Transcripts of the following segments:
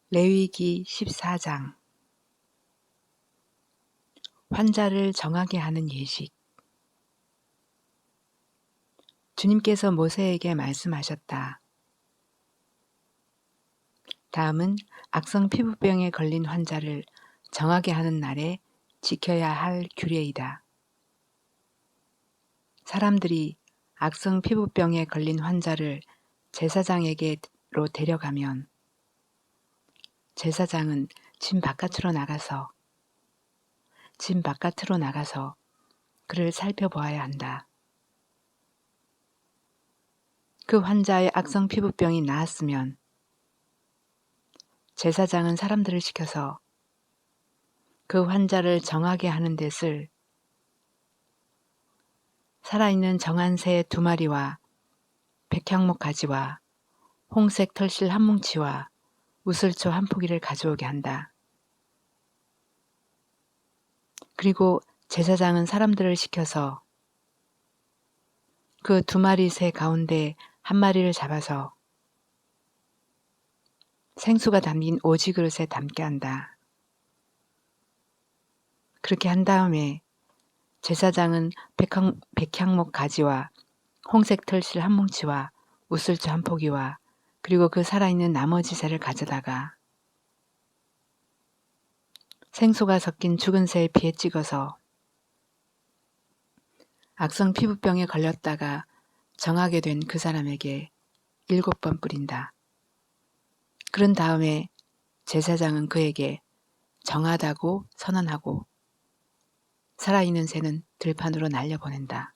레위기 14장 환자를 정하게 하는 예식. 주님께서 모세에게 말씀하셨다. 다음은 악성 피부병에 걸린 환자를 정하게 하는 날에 지켜야 할 규례이다. 사람들이 악성 피부병에 걸린 환자를 제사장에게로 데려가면 제사장은 진 바깥으로 나가서 그를 살펴보아야 한다. 그 환자의 악성 피부병이 나았으면 제사장은 사람들을 시켜서 그 환자를 정하게 하는 데 쓸 살아있는 정한 새 2마리와 백향목 가지와 홍색 털실 1뭉치와 우슬초 1포기를 가져오게 한다. 그리고 제사장은 사람들을 시켜서 그 2마리 새 가운데 1마리를 잡아서 생수가 담긴 오지 그릇에 담게 한다. 그렇게 한 다음에 제사장은 백향목 가지와 홍색 털실 1뭉치와 우슬초 1포기와 그리고 그 살아있는 나머지 새를 가져다가 생소가 섞인 죽은 새의 피에 찍어서 악성 피부병에 걸렸다가 정하게 된 그 사람에게 7번 뿌린다. 그런 다음에 제사장은 그에게 정하다고 선언하고 살아있는 새는 들판으로 날려보낸다.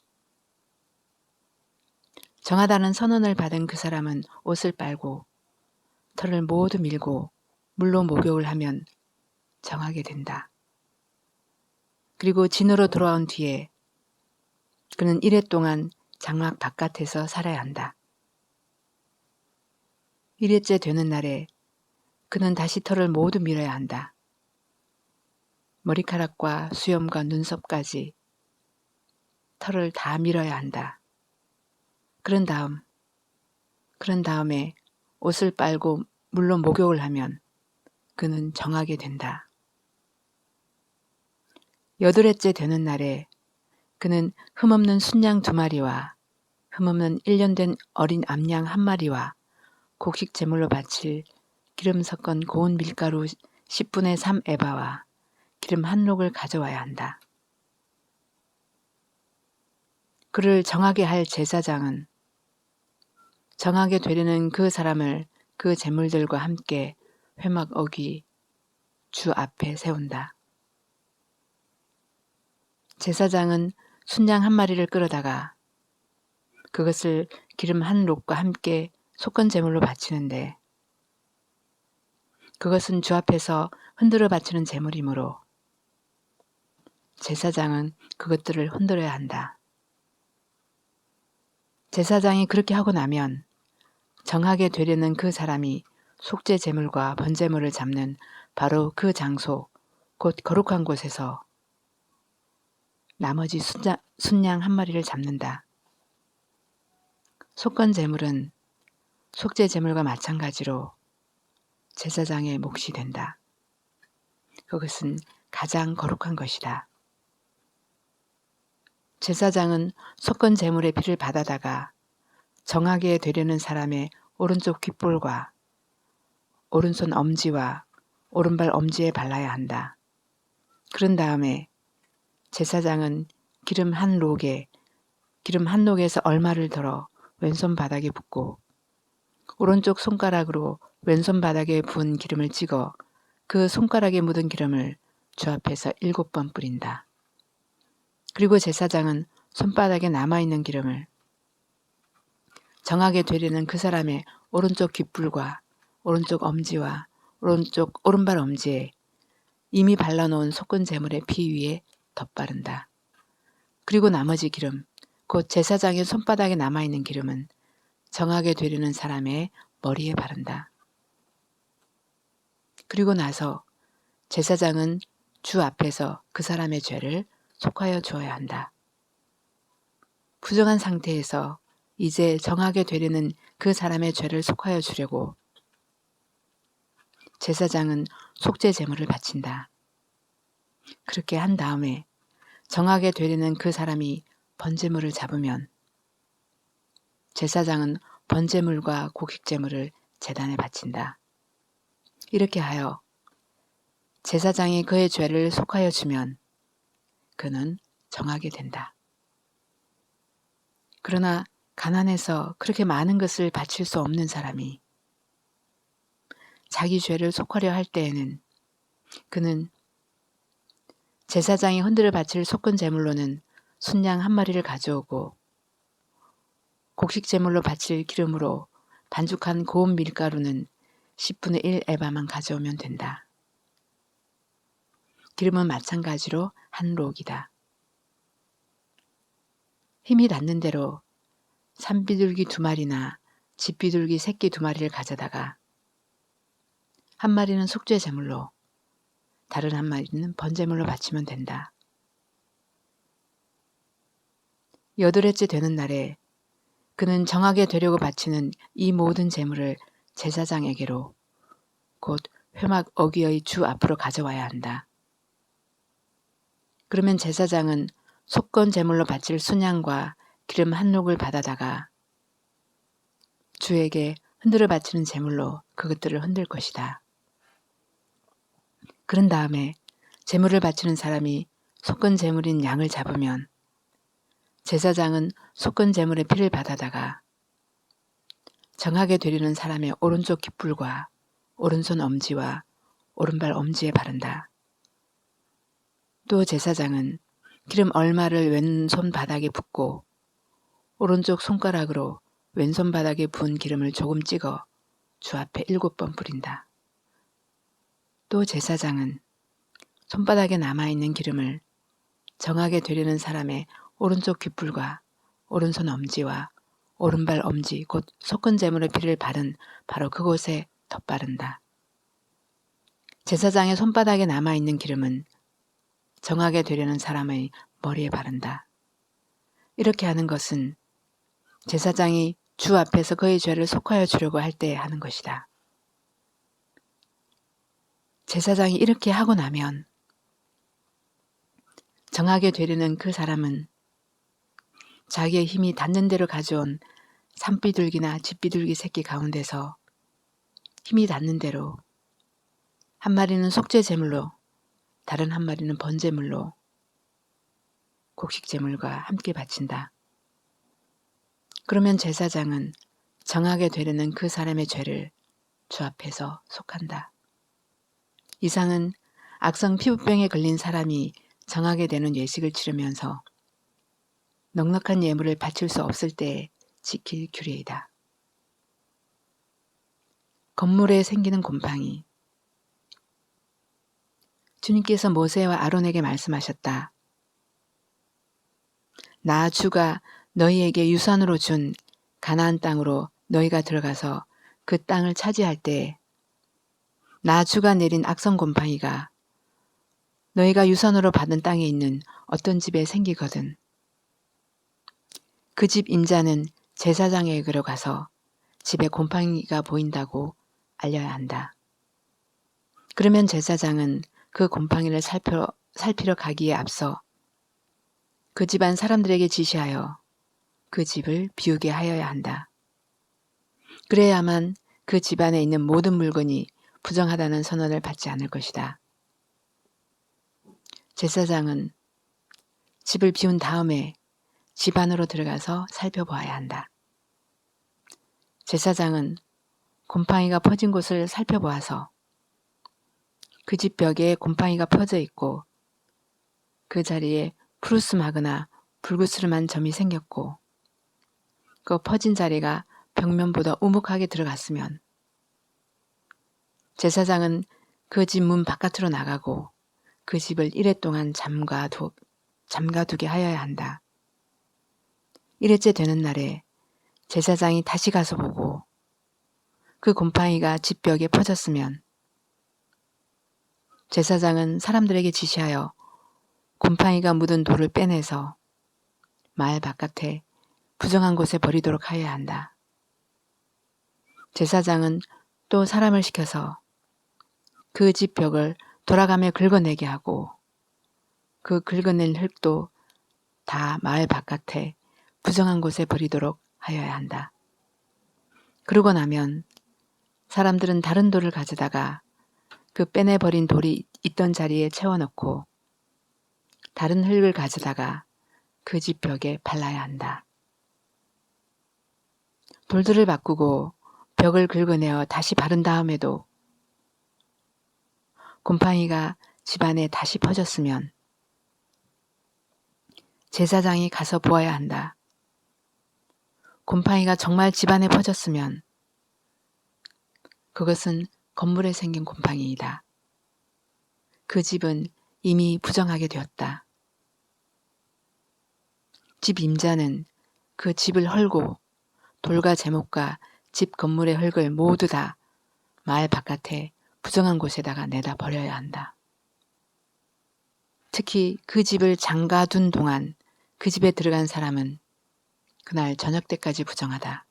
정하다는 선언을 받은 그 사람은 옷을 빨고 털을 모두 밀고 물로 목욕을 하면 정하게 된다. 그리고 진으로 돌아온 뒤에 그는 1회 동안 장막 바깥에서 살아야 한다. 1회째 되는 날에 그는 다시 털을 모두 밀어야 한다. 머리카락과 수염과 눈썹까지 털을 다 밀어야 한다. 그런 다음에 옷을 빨고 물로 목욕을 하면 그는 정하게 된다. 8회째 되는 날에 그는 흠없는 순양 2마리와 흠없는 1년 된 어린 암양 1마리와 곡식 제물로 바칠 기름 섞은 고운 밀가루 10분의 3 에바와 기름 1록을 가져와야 한다. 그를 정하게 할 제사장은 정하게 되려는 그 사람을 그 제물들과 함께 회막 어귀 주 앞에 세운다. 제사장은 순양 1마리를 끌어다가 그것을 기름 1록과 함께 속건 제물로 바치는데 그것은 주 앞에서 흔들어 바치는 제물이므로 제사장은 그것들을 흔들어야 한다. 제사장이 그렇게 하고 나면 정하게 되려는 그 사람이 속죄 제물과 번제물을 잡는 바로 그 장소, 곧 거룩한 곳에서 나머지 순양 1마리를 잡는다. 속건 제물은 속죄 제물과 마찬가지로 제사장의 몫이 된다. 그것은 가장 거룩한 것이다. 제사장은 속건 제물의 피를 받아다가 정하게 되려는 사람의 오른쪽 귓볼과 오른손 엄지와 오른발 엄지에 발라야 한다. 그런 다음에 제사장은 기름 1록에서 얼마를 덜어 왼손 바닥에 붓고 오른쪽 손가락으로 왼손 바닥에 부은 기름을 찍어 그 손가락에 묻은 기름을 주 앞에서 7번 뿌린다. 그리고 제사장은 손바닥에 남아있는 기름을 정하게 되려는 그 사람의 오른쪽 귓불과 오른쪽 엄지와 오른발 엄지에 이미 발라놓은 속건 제물의 피 위에 덧바른다. 그리고 나머지 기름, 곧 제사장의 손바닥에 남아있는 기름은 정하게 되려는 사람의 머리에 바른다. 그리고 나서 제사장은 주 앞에서 그 사람의 죄를 속하여 주어야 한다. 부정한 상태에서 이제 정하게 되려는 그 사람의 죄를 속하여 주려고 제사장은 속죄 제물을 바친다. 그렇게 한 다음에 정하게 되려는 그 사람이 번제물을 잡으면 제사장은 번제물과 곡식제물을 제단에 바친다. 이렇게 하여 제사장이 그의 죄를 속하여 주면 그는 정하게 된다. 그러나 가난해서 그렇게 많은 것을 바칠 수 없는 사람이 자기 죄를 속하려 할 때에는 그는 제사장이 헌들을 바칠 속건 제물로는 순양 한 마리를 가져오고 곡식 제물로 바칠 기름으로 반죽한 고운 밀가루는 10분의 1 에바만 가져오면 된다. 기름은 마찬가지로 한 록이다. 힘이 닿는 대로 산비둘기 2마리나 집비둘기 새끼 2마리를 가져다가 한 마리는 속죄 제물로 다른 한 마리는 번제물로 바치면 된다. 8회째 되는 날에 그는 정하게 되려고 바치는 이 모든 제물을 제사장에게로 곧 회막 어귀의 주 앞으로 가져와야 한다. 그러면 제사장은 속건 제물로 바칠 순양과 기름 한 록을 받아다가 주에게 흔들어 바치는 제물로 그것들을 흔들 것이다. 그런 다음에 제물을 바치는 사람이 속건 제물인 양을 잡으면 제사장은 속건 제물의 피를 받아다가 정하게 되려는 사람의 오른쪽 깃불과 오른손 엄지와 오른발 엄지에 바른다. 또 제사장은 기름 얼마를 왼손 바닥에 붓고 오른쪽 손가락으로 왼손 바닥에 부은 기름을 조금 찍어 주 앞에 7번 뿌린다. 또 제사장은 손바닥에 남아있는 기름을 정하게 되려는 사람의 오른쪽 깃불과 오른손 엄지와 오른발 엄지 곧 속건 제물의 피를 바른 바로 그곳에 덧바른다. 제사장의 손바닥에 남아있는 기름은 정하게 되려는 사람의 머리에 바른다. 이렇게 하는 것은 제사장이 주 앞에서 그의 죄를 속하여 주려고 할 때 하는 것이다. 제사장이 이렇게 하고 나면 정하게 되려는 그 사람은 자기의 힘이 닿는 대로 가져온 산비둘기나 집비둘기 새끼 가운데서 힘이 닿는 대로 한 마리는 속죄 제물로 다른 한 마리는 번제물로 곡식 제물과 함께 바친다. 그러면 제사장은 정하게 되려는 그 사람의 죄를 주 앞에서 속한다. 이상은 악성 피부병에 걸린 사람이 정하게 되는 예식을 치르면서 넉넉한 예물을 바칠 수 없을 때에 지킬 규례이다. 건물에 생기는 곰팡이. 주님께서 모세와 아론에게 말씀하셨다. 나 주가 너희에게 유산으로 준 가나안 땅으로 너희가 들어가서 그 땅을 차지할 때에 나 주가 내린 악성 곰팡이가 너희가 유산으로 받은 땅에 있는 어떤 집에 생기거든 그 집 임자는 제사장에게로 가서 집에 곰팡이가 보인다고 알려야 한다. 그러면 제사장은 그 곰팡이를 살피러 가기에 앞서 그 집안 사람들에게 지시하여 그 집을 비우게 하여야 한다. 그래야만 그 집안에 있는 모든 물건이 부정하다는 선언을 받지 않을 것이다. 제사장은 집을 비운 다음에 집 안으로 들어가서 살펴보아야 한다. 제사장은 곰팡이가 퍼진 곳을 살펴보아서 그 집 벽에 곰팡이가 퍼져 있고 그 자리에 푸르스마거나 불구스름한 점이 생겼고 그 퍼진 자리가 벽면보다 우묵하게 들어갔으면 제사장은 그 집 문 바깥으로 나가고 그 집을 이래 동안 잠가두게 하여야 한다. 이래째 되는 날에 제사장이 다시 가서 보고 그 곰팡이가 집 벽에 퍼졌으면 제사장은 사람들에게 지시하여 곰팡이가 묻은 돌을 빼내서 마을 바깥에 부정한 곳에 버리도록 하여야 한다. 제사장은 또 사람을 시켜서 그 집 벽을 돌아가며 긁어내게 하고 그 긁어낸 흙도 다 마을 바깥에 부정한 곳에 버리도록 하여야 한다. 그러고 나면 사람들은 다른 돌을 가져다가 그 빼내버린 돌이 있던 자리에 채워넣고 다른 흙을 가져다가 그 집 벽에 발라야 한다. 돌들을 바꾸고 벽을 긁어내어 다시 바른 다음에도 곰팡이가 집안에 다시 퍼졌으면 제사장이 가서 보아야 한다. 곰팡이가 정말 집안에 퍼졌으면 그것은 건물에 생긴 곰팡이이다. 그 집은 이미 부정하게 되었다. 집 임자는 그 집을 헐고 돌과 제목과 집 건물의 흙을 모두 다 마을 바깥에 부정한 곳에다가 내다 버려야 한다. 특히 그 집을 잠가둔 동안 그 집에 들어간 사람은 그날 저녁 때까지 부정하다.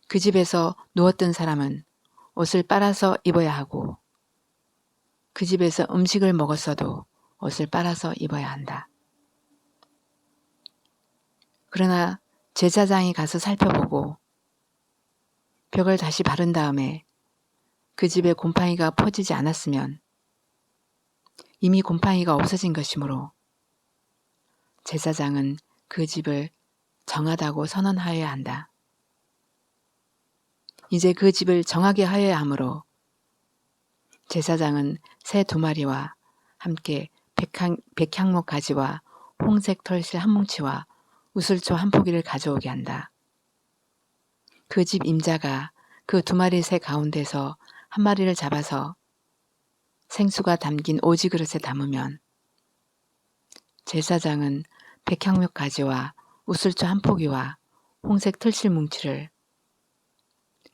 그 집에서 누웠던 사람은 옷을 빨아서 입어야 하고 그 집에서 음식을 먹었어도 옷을 빨아서 입어야 한다. 그러나 제사장이 가서 살펴보고 벽을 다시 바른 다음에 그 집에 곰팡이가 퍼지지 않았으면 이미 곰팡이가 없어진 것이므로 제사장은 그 집을 정하다고 선언하여야 한다. 이제 그 집을 정하게 하여야 하므로 제사장은 새 2마리와 함께 백향목 가지와 홍색 털실 한 뭉치와 우슬초 한 포기를 가져오게 한다. 그 집 임자가 그 2마리 새 가운데서 한 마리를 잡아서 생수가 담긴 오지 그릇에 담으면 제사장은 백향목 가지와 우슬초 한 포기와 홍색 털실 뭉치를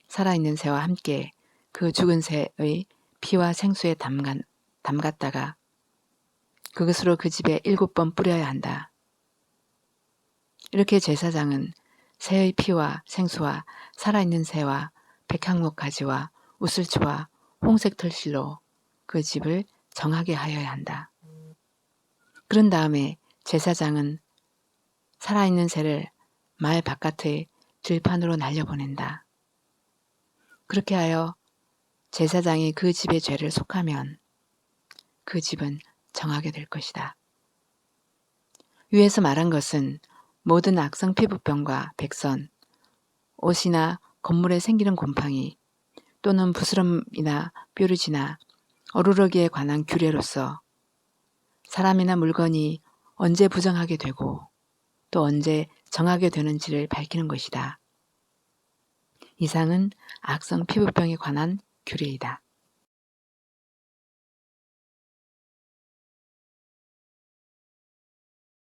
살아있는 새와 함께 그 죽은 새의 피와 생수에 담갔다가 그것으로 그 집에 7번 뿌려야 한다. 이렇게 제사장은 새의 피와 생수와 살아있는 새와 백향목 가지와 우슬초와 홍색 털실로 그 집을 정하게 하여야 한다. 그런 다음에 제사장은 살아있는 새를 마을 바깥의 들판으로 날려보낸다. 그렇게 하여 제사장이 그 집의 죄를 속하면 그 집은 정하게 될 것이다. 위에서 말한 것은 모든 악성 피부병과 백선, 옷이나 건물에 생기는 곰팡이 또는 부스럼이나 뾰루지나 어루러기에 관한 규례로서 사람이나 물건이 언제 부정하게 되고 또 언제 정하게 되는지를 밝히는 것이다. 이상은 악성 피부병에 관한 규례이다.